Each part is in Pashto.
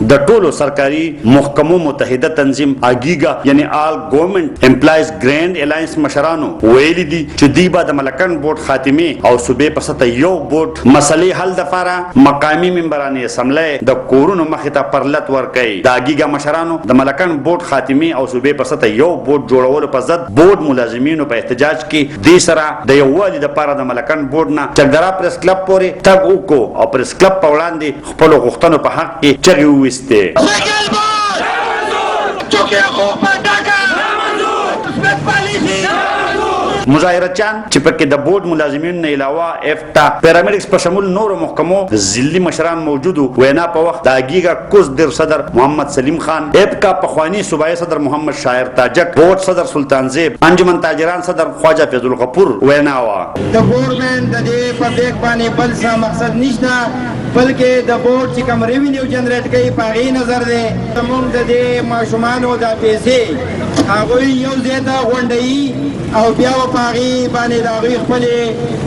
د ټولو سرکاري محکمو متحده تنظیم اګیګا یعنی آل ګورنمنت امپلایز ګرینډ الائنس مشرانو ویلي دي چې دوی به د ملکن بورډ خاتمه او صوبې په سطح یو بورډ مسلې حل دپاره مقامی ممبران اسمبلی د کورونو مخې ته پرلت ورکوي. د اګیګا مشرانو د ملکن بورډ خاتمه او صوبې په سطح یو بورډ جوړولو په ضد بورډ ملازمینو په احتجاج کې دې سره د یووالي دپاره د ملکن بورډ نه چکدرا پریس کلب پورې تګ وکړو او پریس کلب په وړاندې خپلو غوښتنو په حق کې چغې وویستې. مظاهرچیان چې پکې د بورډ ملازمینو نه علاوه افتا پیرامیډکس په شمول نورو محکمو ضلعي مشران موجود وینا په وخت د اګیګا کوزدر صدر محمد سلیم خان، اپکا پخوانی صوبایي صدر محمد شاعر تاجک، بورډ صدر سلطان زیب، انجمن تاجران صدر خواجه فیض الغفور وینا وا. د ګورنمنت د دې په بیک باندې بل څه مقصد نشته بلکې د بورډ چې کوم ریوینیو جنریټ کوي په هغې نظر دی زموږ د دې ماشومانو دا پیسې هغوی یو ځای ته غونډوي او بیا به په هغې باندې د هغوی خپلې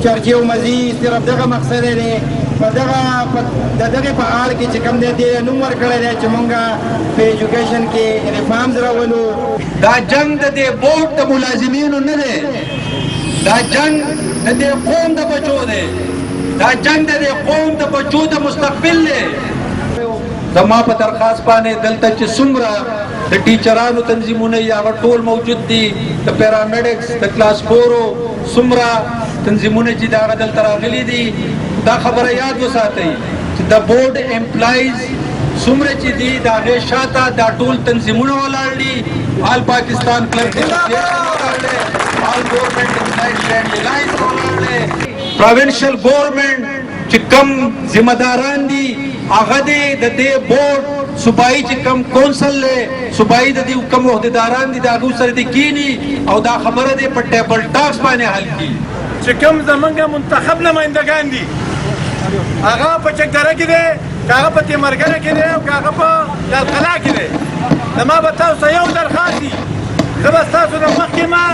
چرچې او مزي صرف دغه مقصد دی په دغې په حال کې چې کوم دی دې نوم ورکړی دی چې مونږ په ایجوکیشن کې ریفارمز راولو. دا جنګ د دې بورډ د ملازمینو نه دی، دا جنګ د دې قوم د بچو دی، دا جنگ د قوم د بچو د مستقبل دی. زما په درخواست باندې دلته چې څومره د ټیچرانو تنظیمونه یا ټول موجود دي، د پیرامیډکس د کلاس 4 څومره تنظیمونه چې دا دلته راغلي دي، دا خبره یاد وساتئ چې د بورډ امپلایز څومره چې دي د هغې شاته دا ټول تنظیمونه ولاړ دي. آل پاکستان کلرک ایسوسییشن ولاړ دی، آل ګورنمنٹ امپلایز ګرینډ الائنس ولاړ دی، پروینشل ګورنمنٹ چې کم ذمہ داران دي هغه د دې بورډ صوبایي چې کم کونسل دی، صوبایي د دې کم عہدیداران دي د هغو سره دې کینی او دا خبره دی په ټیبل ټاکس باندې حل کړي چې کم زمونږ منتخب نمایندګان دي هغه په چکدره کې دی، که هغه په تیمرګره کې دی او که هغه په لالقلا کې دی. زما به تاسو ته یو درخواست دي، زه به ستاسو نه مخکې ما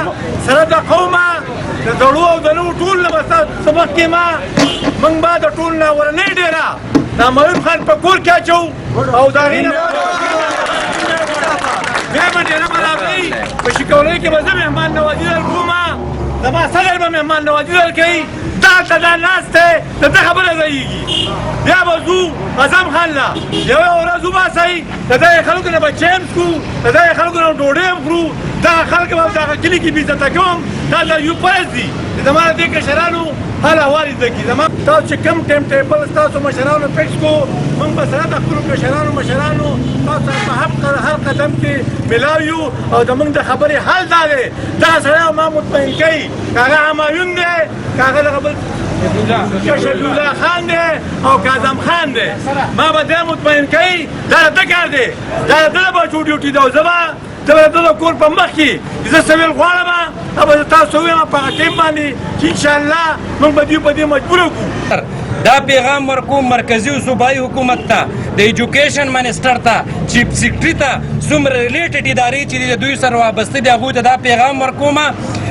سره د قومه د زړو او د نوو ټول نه به ستاسو مخکې ما موږ به د ټول نه ورنۍ ډېره دا معیوب خان په کور کې اچوو او د هغې نه بیا به ډېره برابري په شکولۍ کې به زه مهمان نوازي درکوم، زما صدر به مهمان نوازي درکوي. دلته دا ناست دی د ده خبره ځایږي، بیا به ځو اعظم خان له یوه ورځ وباسئ، د دغې خلکو نه به چای هم څښو، د دغې خلکو نه ډوډۍ هم خورو، دغه خلک به دغه کلي کې بېعزته کوم. دا د یو پرز دي چې زما د دې کشرانو حال احوال زده کړي. زما تاسو چې کوم ټایم ټیبل ستاسو مشرانو فکس کړو، موږ به سره د خپلو کشرانو مشرانو تاسو په هر قدم کې ملاو یو او زموږ د خبرې حل دا دی. دغه سړی ما مطمئن کوي که هغه همایون دی، که هغه دغه بل شفیع خان دی او که اعظم خان دی، ما به دی مطمئن کوي دا د ده کار دی، دا د ده به ډیوټي ده او زه به د ده د کور په مخ کې زه سویل غواړم او به تاسو ووایم په هغه ټیم باندې چې انشاءالله موږ به دوی په دې مجبوره کړو. دا پیغام ورکوم مرکزي او صوبایي حکومت ته، د ایجوکیشن منسټر ته، چیف سیکرټري ته، څومره ریلیټډ ادارې چې د دوی سره وابسته دي هغوی ته دا پیغام ورکوم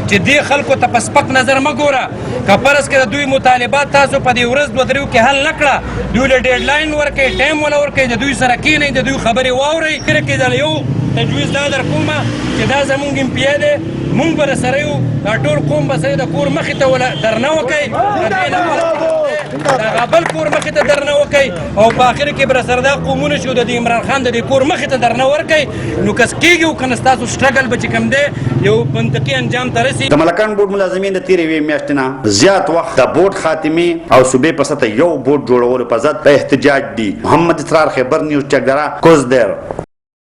چې دې خلکو ته په سپک نظر مه ګوره. که فرض کړه د دوی مطالبات تاسو په دې ورځ دوه دریو کې حل نه کړه، دوی له ډیډلاین ورکړئ، ټایم وله ورکړئ، د دوی سره کښېنئ، د دوی خبرې واورئ. فکر کې د یو تجویز دا در کومه چې دا زمونږ امپیه دی، مونږ به سره یو، دا ټول قوم به سره د کور مخې ته درنه وکئ، د هغه بل کور مخې ته درنه وکئ او په آخر کې به سره دا قومونه شو د عمران خان د دې کور مخې ته درنه ورکئ. نو کس کېږي او که نه ستاسو سټرګل به چې کوم دی یو منطقي انجام ته رسي. د ملکان بورډ ملازمین د تېرې یوې میاشتې نه زیات وخت د بورډ خاتمې او صوبې په سطح یو بورډ جوړولو په ضد د احتجاج دي. محمد اسرار، خیبر نیوز، چکدره، کوزدر.